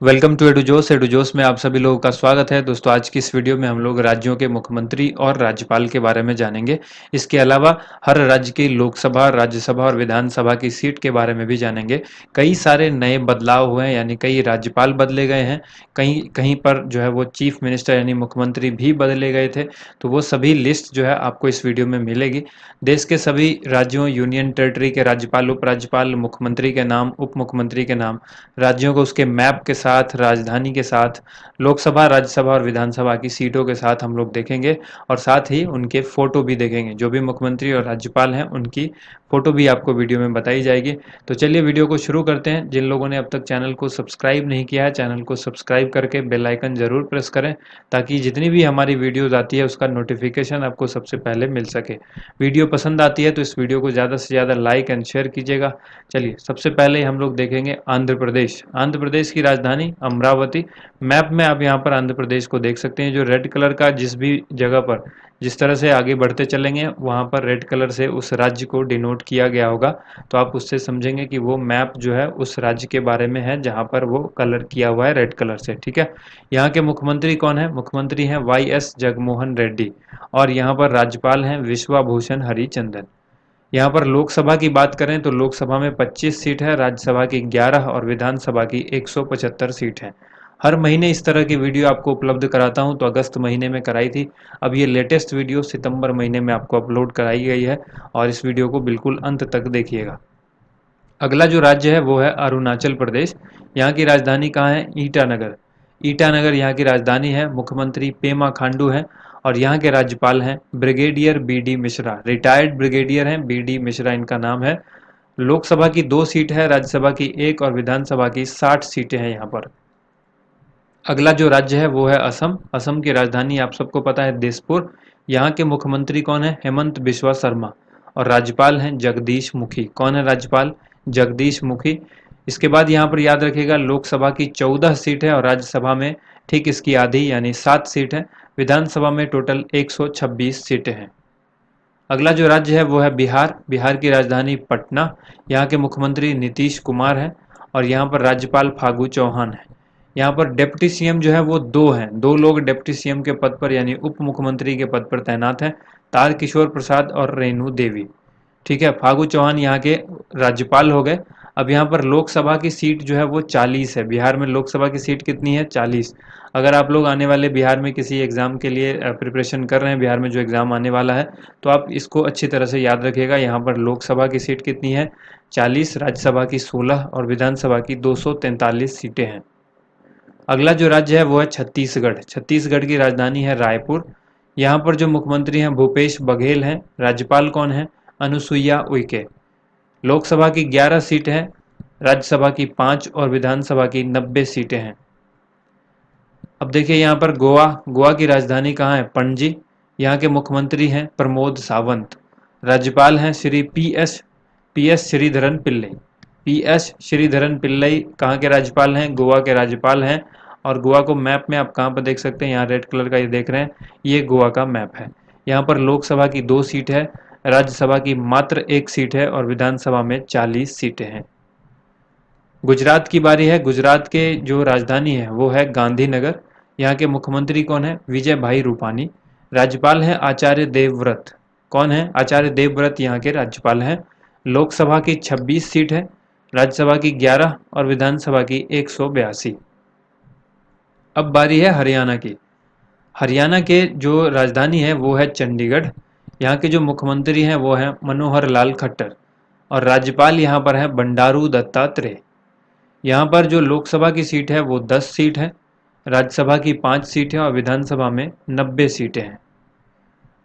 Welcome to एडुजोस में आप सभी लोगों का स्वागत है। दोस्तों, आज की इस वीडियो में हम लोग राज्यों के मुख्यमंत्री और राज्यपाल के बारे में जानेंगे। इसके अलावा हर राज्य की लोकसभा, राज्यसभा और विधानसभा की सीट के बारे में भी जानेंगे। कई सारे नए बदलाव हुए हैं, यानी कई राज्यपाल बदले गए हैं, कहीं कहीं पर जो है वो चीफ मिनिस्टर यानी मुख्यमंत्री भी बदले गए थे। तो वो सभी लिस्ट जो है आपको इस वीडियो में मिलेगी। देश के सभी राज्यों, यूनियन टेरिटरी के राज्यपाल, उपराज्यपाल, मुख्यमंत्री के नाम, उप मुख्यमंत्री के नाम, राज्यों को उसके मैप के साथ, राजधानी के साथ, लोकसभा, राज्यसभा और विधानसभा की सीटों के साथ हम लोग देखेंगे और साथ ही उनके फोटो भी देखेंगे। जो भी मुख्यमंत्री और राज्यपाल हैं उनकी फोटो भी आपको वीडियो में बताई जाएगी। तो चलिए वीडियो को शुरू करते हैं। जिन लोगों ने अब तक चैनल को सब्सक्राइब नहीं किया है, चैनल को सब्सक्राइब करके बेल आइकन जरूर प्रेस करें ताकि जितनी भी हमारी वीडियोज आती है उसका नोटिफिकेशन आपको सबसे पहले मिल सके। वीडियो पसंद आती है तो इस वीडियो को ज़्यादा से ज़्यादा लाइक एंड शेयर कीजिएगा। चलिए, सबसे पहले हम लोग देखेंगे आंध्र प्रदेश। आंध्र प्रदेश की राजधानी अमरावती। मैप में आप यहाँ पर आंध्र प्रदेश को देख सकते हैं। जो रेड कलर का जिस भी जगह पर जिस तरह से आगे बढ़ते चलेंगे वहाँ पर रेड कलर से उस राज्य को डिनोट किया गया होगा, तो आप उससे समझेंगे कि वो मैप जो है उस राज्य के बारे में है जहाँ पर वो कलर किया हुआ है रेड कलर से। ठीक है। यहाँ के मुख्यमंत्री कौन है? मुख्यमंत्री हैं YS जगनमोहन रेड्डी और यहाँ पर राज्यपाल हैं विश्वभूषण हरिचंदन। यहाँ पर लोकसभा की बात करें तो लोकसभा में 25 सीट है, राज्यसभा की 11 और विधानसभा की 175 सीट है। हर महीने इस तरह की वीडियो आपको उपलब्ध कराता हूँ। तो अगस्त महीने में कराई थी, अब ये लेटेस्ट वीडियो सितंबर महीने में आपको अपलोड कराई गई है और इस वीडियो को बिल्कुल अंत तक देखिएगा। अगला जो राज्य है वो है अरुणाचल प्रदेश। यहाँ की राजधानी कहाँ है? ईटानगर। ईटानगर यहाँ की राजधानी है। मुख्यमंत्री पेमा खांडू हैं और यहाँ के राज्यपाल हैं brigadier BD Mishra. Retired brigadier हैं BD मिश्रा इनका नाम है। लोकसभा की 2 सीट है, राज्यसभा की 1 और विधानसभा की 60 सीटें हैं यहाँ पर। अगला जो राज्य है वो है असम। असम की राजधानी आप सबको पता है दिसपुर। यहाँ के मुख्यमंत्री कौन है? हेमंत बिस्वा शर्मा और राज्यपाल हैं जगदीश मुखी। कौन है राज्यपाल? जगदीश मुखी। इसके बाद यहाँ पर याद रखिएगा लोकसभा की 14 सीट है और राज्यसभा में ठीक इसकी आधी यानी 7 सीट है। विधानसभा में टोटल 126 सीटें हैं। अगला जो राज्य है वो है बिहार। बिहार की राजधानी पटना। यहाँ के मुख्यमंत्री नीतीश कुमार हैं और यहाँ पर राज्यपाल फागू चौहान है। यहाँ पर डिप्टी सीएम जो है वो 2 हैं, 2 लोग डिप्टी सीएम के पद पर यानी उप मुख्यमंत्री के पद पर तैनात हैं, तारकिशोर प्रसाद और रेणु देवी। ठीक है। फागू चौहान यहाँ के राज्यपाल हो गए। अब यहाँ पर लोकसभा की सीट जो है वो 40 है। बिहार में लोकसभा की सीट कितनी है? 40। अगर आप लोग आने वाले बिहार में किसी एग्जाम के लिए प्रिपरेशन कर रहे हैं, बिहार में जो एग्जाम आने वाला है, तो आप इसको अच्छी तरह से याद रखिएगा। यहाँ पर लोकसभा की सीट कितनी है? 40, राज्यसभा की 16 और विधानसभा की 243 सीटें हैं। अगला जो राज्य है वो है छत्तीसगढ़। छत्तीसगढ़ की राजधानी है रायपुर। यहाँ पर जो मुख्यमंत्री हैं भूपेश बघेल हैं। राज्यपाल कौन है? अनुसुईया उइके। लोकसभा की 11 सीटें हैं, राज्यसभा की 5 और विधानसभा की 90 सीटें हैं। अब देखिए यहाँ पर गोवा। गोवा की राजधानी कहाँ है? पणजी। यहाँ के मुख्यमंत्री हैं प्रमोद सावंत। राज्यपाल हैं श्री पीएस श्रीधरन पिल्लई। पीएस श्रीधरन पिल्लई कहाँ के राज्यपाल हैं? गोवा के राज्यपाल हैं। और गोवा को मैप में आप कहाँ पर देख सकते हैं? यहाँ रेड कलर का ये देख रहे हैं, ये गोवा का मैप है। यहाँ पर लोकसभा की 2 सीट है, राज्यसभा की मात्र 1 सीट है और विधानसभा में 40 सीटें हैं। गुजरात की बारी है। गुजरात के जो राजधानी है वो है गांधीनगर। यहाँ के मुख्यमंत्री कौन है? विजय भाई रूपानी। राज्यपाल हैं आचार्य देवव्रत। कौन है? आचार्य देवव्रत यहाँ के राज्यपाल हैं। लोकसभा की 26 सीट है, राज्यसभा की 11 और विधानसभा की 182। अब बारी है हरियाणा की। हरियाणा के जो राजधानी है वो है चंडीगढ़। यहाँ के जो मुख्यमंत्री हैं वो हैं मनोहर लाल खट्टर और राज्यपाल यहाँ पर है बंडारू दत्तात्रेय। यहाँ पर जो लोकसभा की सीट है वो 10 सीट है, राज्यसभा की 5 सीट है और विधानसभा में 90 सीटें हैं।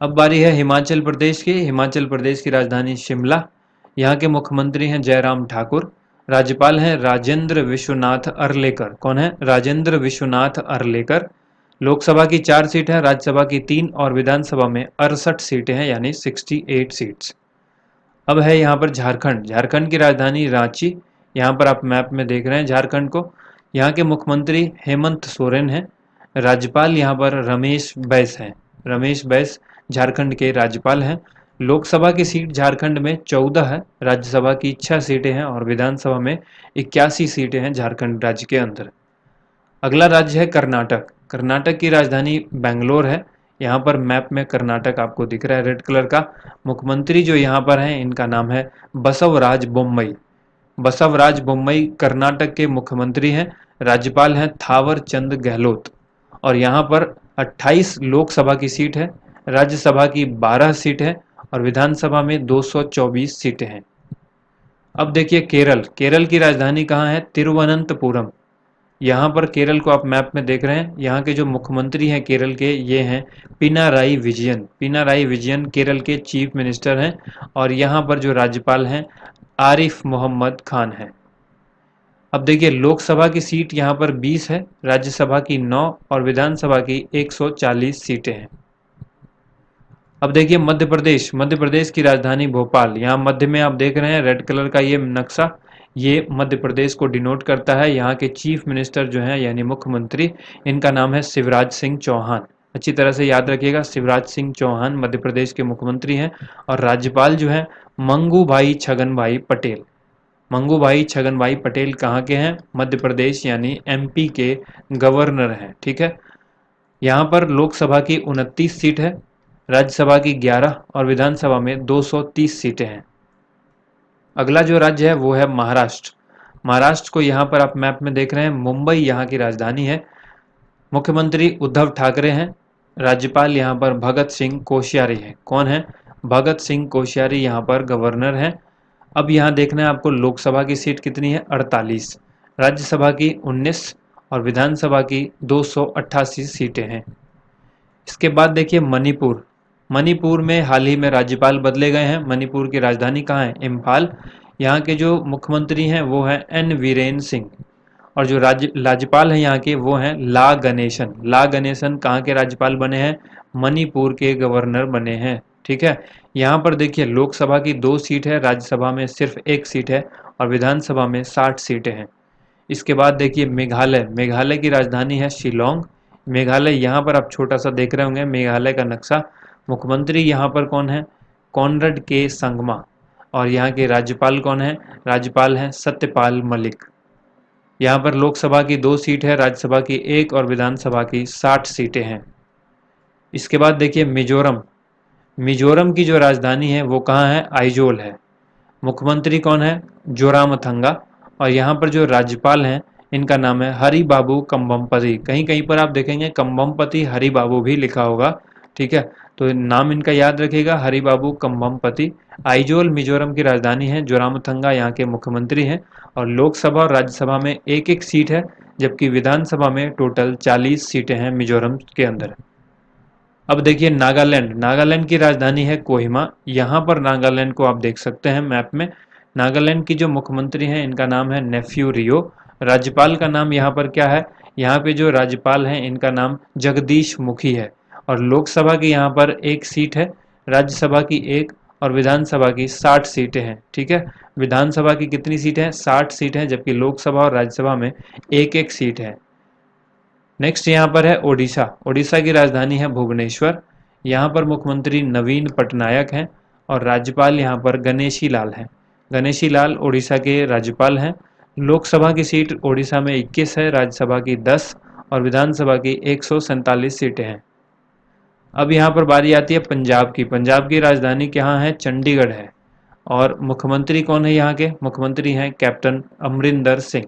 अब बारी है हिमाचल प्रदेश की। हिमाचल प्रदेश की राजधानी शिमला। यहाँ के मुख्यमंत्री हैं जयराम ठाकुर। राज्यपाल हैं राजेंद्र विश्वनाथ अर्लेकर। कौन है? राजेंद्र विश्वनाथ अर्लेकर। लोकसभा की 4 सीट है, राज्यसभा की 3 और विधानसभा में 68 सीटें हैं यानी 68 सीट्स। अब है यहाँ पर झारखंड। झारखंड की राजधानी रांची। यहाँ पर आप मैप में देख रहे हैं झारखंड को। यहाँ के मुख्यमंत्री हेमंत सोरेन हैं। राज्यपाल यहाँ पर रमेश बैस हैं। रमेश बैस झारखंड के राज्यपाल हैं। लोकसभा की सीट झारखंड में 14 है, राज्यसभा की 6 सीटें हैं और विधानसभा में 81 सीटें हैं झारखंड राज्य के अंदर। अगला राज्य है कर्नाटक। कर्नाटक की राजधानी बेंगलोर है। यहाँ पर मैप में कर्नाटक आपको दिख रहा है रेड कलर का। मुख्यमंत्री जो यहाँ पर हैं इनका नाम है बसवराज बोम्मई। बसवराज बोम्मई कर्नाटक के मुख्यमंत्री हैं। राज्यपाल हैं थावर चंद गहलोत। और यहाँ पर 28 लोकसभा की सीट है, राज्यसभा की 12 सीट है और विधानसभा में 224 सीटें हैं। अब देखिए केरल। केरल की राजधानी कहाँ है? तिरुवनंतपुरम। यहाँ पर केरल को आप मैप में देख रहे हैं। यहाँ के जो मुख्यमंत्री हैं केरल के ये हैं पिनाराई विजयन। पिनाराई विजयन केरल के चीफ मिनिस्टर हैं और यहाँ पर जो राज्यपाल हैं आरिफ मोहम्मद खान हैं। अब देखिए लोकसभा की सीट यहाँ पर 20 है, राज्यसभा की 9 और विधानसभा की 140 सीटें हैं। अब देखिए मध्य प्रदेश। मध्य प्रदेश की राजधानी भोपाल। यहाँ मध्य में आप देख रहे हैं रेड कलर का ये नक्शा, ये मध्य प्रदेश को डिनोट करता है। यहाँ के चीफ मिनिस्टर जो हैं यानी मुख्यमंत्री, इनका नाम है शिवराज सिंह चौहान। अच्छी तरह से याद रखिएगा, शिवराज सिंह चौहान मध्य प्रदेश के मुख्यमंत्री हैं। और राज्यपाल जो हैं मंगू भाई छगन भाई पटेल। मंगू भाई छगन भाई पटेल कहाँ के हैं? मध्य प्रदेश यानी एमपी के गवर्नर हैं। ठीक है। यहाँ पर लोकसभा की 29 सीट है, राज्यसभा की 11 और विधानसभा में 230 सीटें हैं। अगला जो राज्य है वो है महाराष्ट्र। महाराष्ट्र को यहाँ पर आप मैप में देख रहे हैं, मुंबई यहाँ की राजधानी है। मुख्यमंत्री उद्धव ठाकरे हैं। राज्यपाल यहाँ पर भगत सिंह कोश्यारी हैं। कौन है? भगत सिंह कोश्यारी यहाँ पर गवर्नर हैं। अब यहाँ देखना है आपको लोकसभा की सीट कितनी है? 48, राज्यसभा की 19 और विधानसभा की 288 सीटें हैं। इसके बाद देखिए मणिपुर। मणिपुर में हाल ही में राज्यपाल बदले गए हैं। मणिपुर की राजधानी कहाँ है? इम्फाल। यहाँ के जो मुख्यमंत्री हैं वो हैं एन वीरेन सिंह और जो राज्यपाल हैं यहाँ के वो हैं ला गणेशन। ला गणेशन कहाँ के राज्यपाल बने हैं? मणिपुर के गवर्नर बने हैं। ठीक है। यहाँ पर देखिए लोकसभा की 2 सीट है, राज्यसभा में सिर्फ 1 सीट है और विधानसभा में 60 सीटें हैं। इसके बाद देखिए मेघालय। मेघालय की राजधानी है शिलोंग। मेघालय यहाँ पर आप छोटा सा देख रहे होंगे मेघालय का नक्शा। मुख्यमंत्री यहाँ पर कौन है? कॉनरेड के संगमा। और यहाँ के राज्यपाल कौन है? राज्यपाल हैं सत्यपाल मलिक। यहाँ पर लोकसभा की 2 सीट है, राज्यसभा की 1 और विधानसभा की 60 सीटें हैं। इसके बाद देखिए मिजोरम। मिजोरम की जो राजधानी है वो कहाँ है? आइजोल है। मुख्यमंत्री कौन है? जोरामथंगा। और यहाँ पर जो राज्यपाल हैं इनका नाम है हरि बाबू कम्बमपति। कहीं कहीं पर आप देखेंगे कम्बमपति हरि बाबू भी लिखा होगा। ठीक है, तो नाम इनका याद रखिएगा, हरि बाबू कम्बमपति। आइजोल मिजोरम की राजधानी है। जोरामथंगा यहाँ के मुख्यमंत्री हैं और लोकसभा और राज्यसभा में 1-1 सीट है, जबकि विधानसभा में टोटल 40 सीटें हैं मिजोरम के अंदर। अब देखिए नागालैंड। नागालैंड की राजधानी है कोहिमा। यहाँ पर नागालैंड को आप देख सकते हैं मैप में। नागालैंड की जो मुख्यमंत्री हैं इनका नाम है नेफ्यू रियो। राज्यपाल का नाम यहाँ पर क्या है? यहाँ पे जो राज्यपाल हैं इनका नाम जगदीश मुखी है। और लोकसभा की यहाँ पर 1 सीट है, राज्यसभा की 1 और विधानसभा की 60 सीटें हैं। ठीक है, विधानसभा की कितनी सीटें हैं? 60 सीटें हैं, जबकि लोकसभा और राज्यसभा में 1-1 सीट है। नेक्स्ट यहाँ पर है ओडिशा। ओडिशा की राजधानी है भुवनेश्वर। यहाँ पर मुख्यमंत्री नवीन पटनायक हैं और राज्यपाल यहाँ पर गणेशी लाल हैं। गणेशी लाल ओडिशा के राज्यपाल हैं। लोकसभा की सीट ओडिशा में 21 है, राज्यसभा की 10 और विधानसभा की 147 सीटें हैं। अब यहाँ पर बारी आती है पंजाब की। पंजाब की राजधानी कहाँ है? चंडीगढ़ है। और मुख्यमंत्री कौन है यहाँ के? मुख्यमंत्री हैं कैप्टन अमरिंदर सिंह।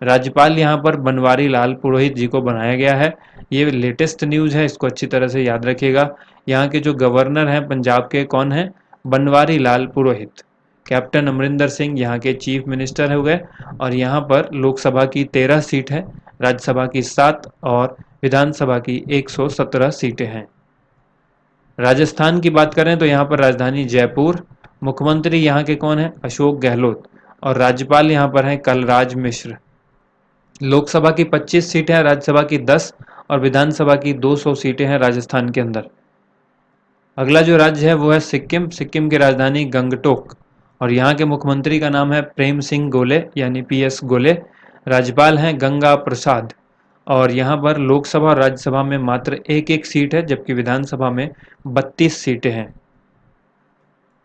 राज्यपाल यहाँ पर बनवारी लाल पुरोहित जी को बनाया गया है। ये लेटेस्ट न्यूज़ है, इसको अच्छी तरह से याद रखिएगा। यहाँ के जो गवर्नर हैं पंजाब के कौन हैं? बनवारी लाल पुरोहित। कैप्टन अमरिंदर सिंह यहाँ के चीफ मिनिस्टर हो गए। और यहाँ पर लोकसभा की 13 सीट है, राज्यसभा की 7 और विधानसभा की 117 सीटें हैं। राजस्थान की बात करें तो यहाँ पर राजधानी जयपुर। मुख्यमंत्री यहाँ के कौन है? अशोक गहलोत। और राज्यपाल यहाँ पर हैं कलराज मिश्र। लोकसभा की 25 सीटें हैं, राज्यसभा की 10 और विधानसभा की 200 सीटें हैं राजस्थान के अंदर। अगला जो राज्य है वो है सिक्किम। सिक्किम की राजधानी गंगटोक और यहाँ के मुख्यमंत्री का नाम है प्रेम सिंह गोले यानी PS गोले। राज्यपाल हैं गंगा प्रसाद। और यहाँ पर लोकसभा और राज्यसभा में मात्र 1-1 सीट है, जबकि विधानसभा में 32 सीटें हैं।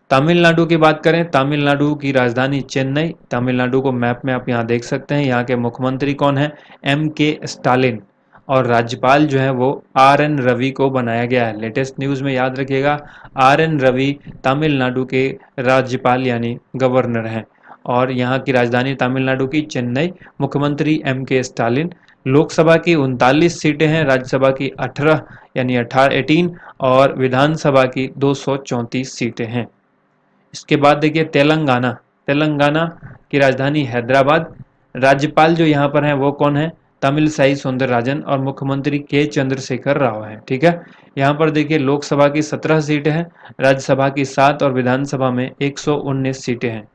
तमिलनाडु की बात करें, तमिलनाडु की राजधानी चेन्नई। तमिलनाडु को मैप में आप यहाँ देख सकते हैं। यहाँ के मुख्यमंत्री कौन है? M.K. स्टालिन। और राज्यपाल जो है वो R.N. रवि को बनाया गया है। लेटेस्ट न्यूज़ में याद रखिएगा, R.N. रवि तमिलनाडु के राज्यपाल यानी गवर्नर हैं। और यहाँ की राजधानी तमिलनाडु की चेन्नई, मुख्यमंत्री M.K. स्टालिन। लोकसभा की 39 सीटें हैं, राज्यसभा की 18 यानी 18 और विधानसभा की 234 सीटें हैं। इसके बाद देखिए तेलंगाना। तेलंगाना की राजधानी हैदराबाद। राज्यपाल जो यहाँ पर हैं वो कौन है? तमिलसाई सौंदरराजन और मुख्यमंत्री के चंद्रशेखर राव है। ठीक है, यहाँ पर देखिए लोकसभा की 17 सीटें हैं, राज्यसभा की 7 और विधानसभा में 119 सीटें हैं।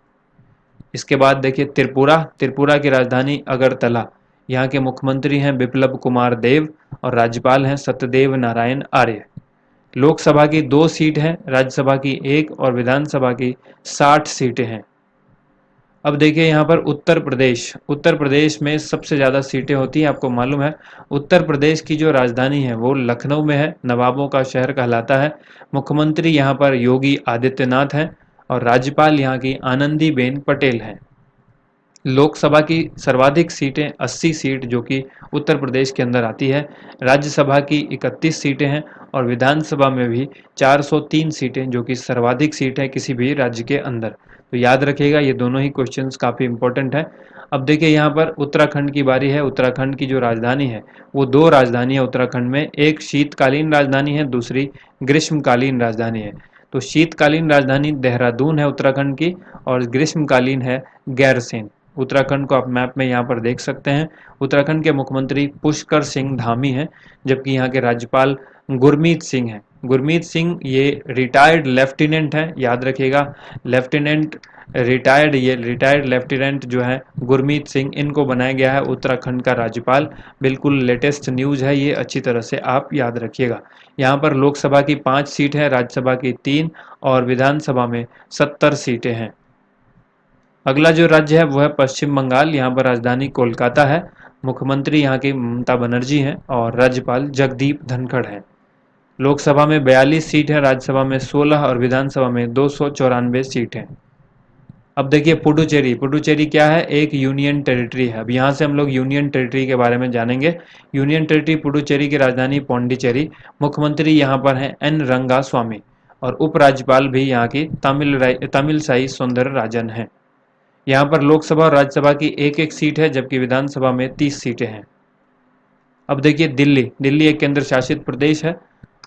इसके बाद देखिए त्रिपुरा। त्रिपुरा की राजधानी अगरतला। यहाँ के मुख्यमंत्री हैं बिप्लब कुमार देव और राज्यपाल हैं सत्यदेव नारायण आर्य। लोकसभा की 2 सीट हैं, राज्यसभा की 1 और विधानसभा की 60 सीटें हैं। अब देखिए यहाँ पर उत्तर प्रदेश। उत्तर प्रदेश में सबसे ज़्यादा सीटें होती हैं, आपको मालूम है। उत्तर प्रदेश की जो राजधानी है वो लखनऊ में है, नवाबों का शहर कहलाता है। मुख्यमंत्री यहाँ पर योगी आदित्यनाथ हैं और राज्यपाल यहाँ की आनंदीबेन पटेल हैं। लोकसभा की सर्वाधिक सीटें 80 सीट जो कि उत्तर प्रदेश के अंदर आती है। राज्यसभा की 31 सीटें हैं और विधानसभा में भी 403 सीटें जो कि सर्वाधिक सीट है किसी भी राज्य के अंदर। तो याद रखिएगा, ये दोनों ही क्वेश्चंस काफ़ी इंपॉर्टेंट हैं। अब देखिए यहाँ पर उत्तराखंड की बारी है। उत्तराखंड की जो राजधानी है वो 2 राजधानी है उत्तराखंड में, एक शीतकालीन राजधानी है, दूसरी ग्रीष्मकालीन राजधानी है। तो शीतकालीन राजधानी देहरादून है उत्तराखंड की और ग्रीष्मकालीन है गैरसैंण। उत्तराखंड को आप मैप में यहाँ पर देख सकते हैं। उत्तराखंड के मुख्यमंत्री पुष्कर सिंह धामी हैं, जबकि यहाँ के राज्यपाल गुरमीत सिंह हैं। गुरमीत सिंह ये रिटायर्ड लेफ्टिनेंट हैं, याद रखिएगा, लेफ्टिनेंट रिटायर्ड, ये रिटायर्ड लेफ्टिनेंट जो है गुरमीत सिंह, इनको बनाया गया है उत्तराखंड का राज्यपाल। बिल्कुल लेटेस्ट न्यूज़ है ये, अच्छी तरह से आप याद रखिएगा। यहाँ पर लोकसभा की 5 सीट है, राज्यसभा की 3 और विधानसभा में 70 सीटें हैं। अगला जो राज्य है वो है पश्चिम बंगाल। यहाँ पर राजधानी कोलकाता है, मुख्यमंत्री यहाँ की ममता बनर्जी हैं और राज्यपाल जगदीप धनखड़ हैं। लोकसभा में 42 सीट है, राज्यसभा में 16 और विधानसभा में 294 सीट हैं। अब देखिए पुडुचेरी। पुडुचेरी क्या है? एक यूनियन टेरिटरी है। अब यहाँ से हम लोग यूनियन टेरिटरी के बारे में जानेंगे। यूनियन टेरिटरी पुडुचेरी की राजधानी पौंडीचेरी। मुख्यमंत्री यहाँ पर हैं एन रंगास्वामी और उपराज्यपाल भी यहाँ की तमिलसाई सौंदरराजन हैं। यहाँ पर लोकसभा और राज्यसभा की 1-1 सीट है, जबकि विधानसभा में 30 सीटें हैं। अब देखिए दिल्ली। दिल्ली एक केंद्र शासित प्रदेश है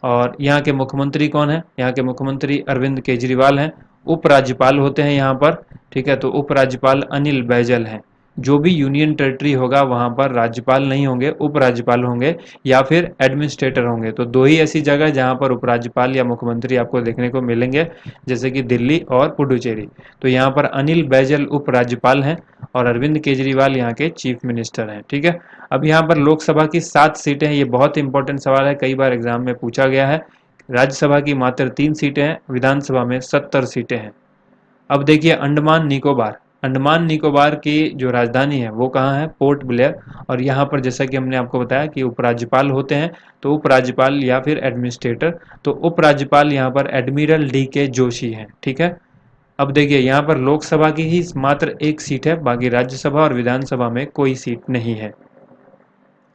और यहाँ के मुख्यमंत्री कौन है? यहाँ के मुख्यमंत्री अरविंद केजरीवाल हैं। उपराज्यपाल होते हैं यहाँ पर, ठीक है, तो उपराज्यपाल अनिल बैजल हैं। जो भी यूनियन टेरिटरी होगा वहाँ पर राज्यपाल नहीं होंगे, उपराज्यपाल होंगे या फिर एडमिनिस्ट्रेटर होंगे। तो 2 ही ऐसी जगह जहाँ पर उपराज्यपाल या मुख्यमंत्री आपको देखने को मिलेंगे, जैसे कि दिल्ली और पुडुचेरी। तो यहाँ पर अनिल बैजल उपराज्यपाल हैं और अरविंद केजरीवाल यहाँ के चीफ मिनिस्टर हैं। ठीक है, अब यहाँ पर लोकसभा की 7 सीटें हैं। ये बहुत इंपॉर्टेंट सवाल है, कई बार एग्जाम में पूछा गया है। राज्यसभा की मात्र 3 सीटें हैं, विधानसभा में 70 सीटें हैं। अब देखिए अंडमान निकोबार। अंडमान निकोबार की जो राजधानी है वो कहाँ है? Port Blair. और यहाँ पर जैसा कि हमने आपको बताया कि उपराज्यपाल होते हैं, तो उपराज्यपाल या फिर एडमिनिस्ट्रेटर, तो उपराज्यपाल यहाँ पर एडमिरल DK जोशी हैं। ठीक है, अब देखिए यहाँ पर लोकसभा की ही मात्र 1 सीट है, बाकी राज्यसभा और विधानसभा में कोई सीट नहीं है।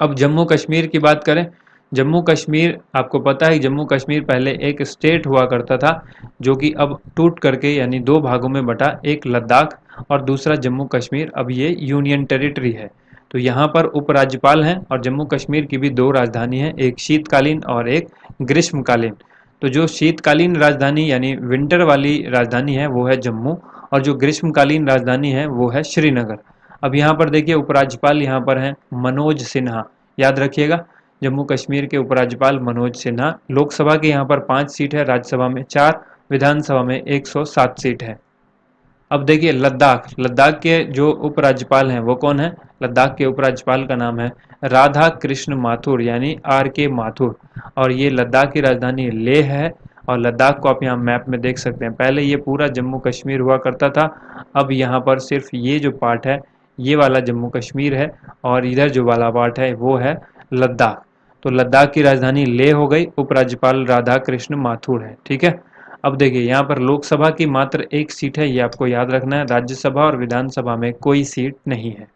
अब जम्मू कश्मीर की बात करें। जम्मू कश्मीर, आपको पता है जम्मू कश्मीर पहले एक स्टेट हुआ करता था, जो कि अब टूट करके यानी 2 भागों में बटा, एक लद्दाख और दूसरा जम्मू कश्मीर। अब ये यूनियन टेरिटरी है। तो यहाँ पर उपराज्यपाल हैं और जम्मू कश्मीर की भी 2 राजधानी है, एक शीतकालीन और एक ग्रीष्मकालीन। तो जो शीतकालीन राजधानी यानी विंटर वाली राजधानी है वो है जम्मू और जो ग्रीष्मकालीन राजधानी है वो है श्रीनगर। अब यहाँ पर देखिए उपराज्यपाल यहाँ पर हैं मनोज सिन्हा, याद रखिएगा, जम्मू कश्मीर के उपराज्यपाल मनोज सिन्हा। लोकसभा के यहाँ पर 5 सीट है, राज्यसभा में 4, विधानसभा में 107 सीट है। अब देखिए लद्दाख। लद्दाख के जो उपराज्यपाल हैं वो कौन है? लद्दाख के उपराज्यपाल का नाम है राधा कृष्ण माथुर यानी RK माथुर और ये लद्दाख की राजधानी लेह है। और लद्दाख को आप यहाँ मैप में देख सकते हैं। पहले ये पूरा जम्मू कश्मीर हुआ करता था, अब यहाँ पर सिर्फ ये जो पार्ट है ये वाला जम्मू कश्मीर है और इधर जो वाला पार्ट है वो है लद्दाख। तो लद्दाख की राजधानी लेह हो गई, उपराज्यपाल राधा कृष्ण माथुर है। ठीक है, अब देखिए यहाँ पर लोकसभा की मात्र एक सीट है, ये आपको याद रखना है। राज्यसभा और विधानसभा में कोई सीट नहीं है।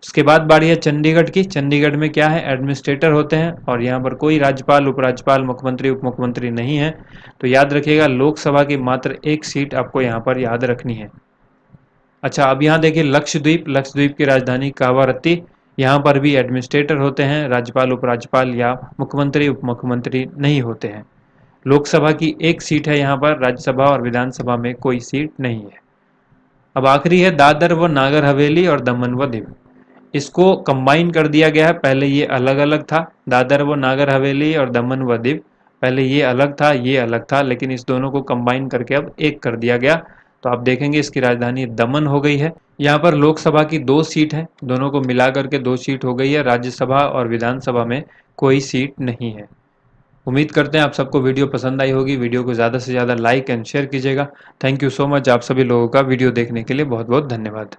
उसके बाद बारी है चंडीगढ़ की। चंडीगढ़ में क्या है, एडमिनिस्ट्रेटर होते हैं और यहाँ पर कोई राज्यपाल, उपराज्यपाल, मुख्यमंत्री, उप मुख्यमंत्री नहीं है। तो याद रखिएगा लोकसभा की मात्र एक सीट आपको यहाँ पर याद रखनी है। अच्छा, अब यहाँ देखिए लक्षद्वीप। लक्षद्वीप की राजधानी कावारत्ती। यहाँ पर भी एडमिनिस्ट्रेटर होते हैं, राज्यपाल, उपराज्यपाल या मुख्यमंत्री, उप मुख्यमंत्री नहीं होते हैं। लोकसभा की एक सीट है यहाँ पर, राज्यसभा और विधानसभा में कोई सीट नहीं है। अब आखिरी है दादर व नागर हवेली और दमन व दीव। इसको कंबाइन कर दिया गया है, पहले ये अलग अलग था। दादर व नागर हवेली और दमन व दीव, पहले ये अलग था, ये अलग था, लेकिन इस दोनों को कंबाइन करके अब एक कर दिया गया। तो आप देखेंगे इसकी राजधानी दमन हो गई है। यहाँ पर लोकसभा की 2 सीट है, दोनों को मिला करके 2 सीट हो गई है। राज्यसभा और विधानसभा में कोई सीट नहीं है। उम्मीद करते हैं आप सबको वीडियो पसंद आई होगी। वीडियो को ज़्यादा से ज़्यादा लाइक एंड शेयर कीजिएगा। Thank you so much. आप सभी लोगों का वीडियो देखने के लिए बहुत बहुत धन्यवाद।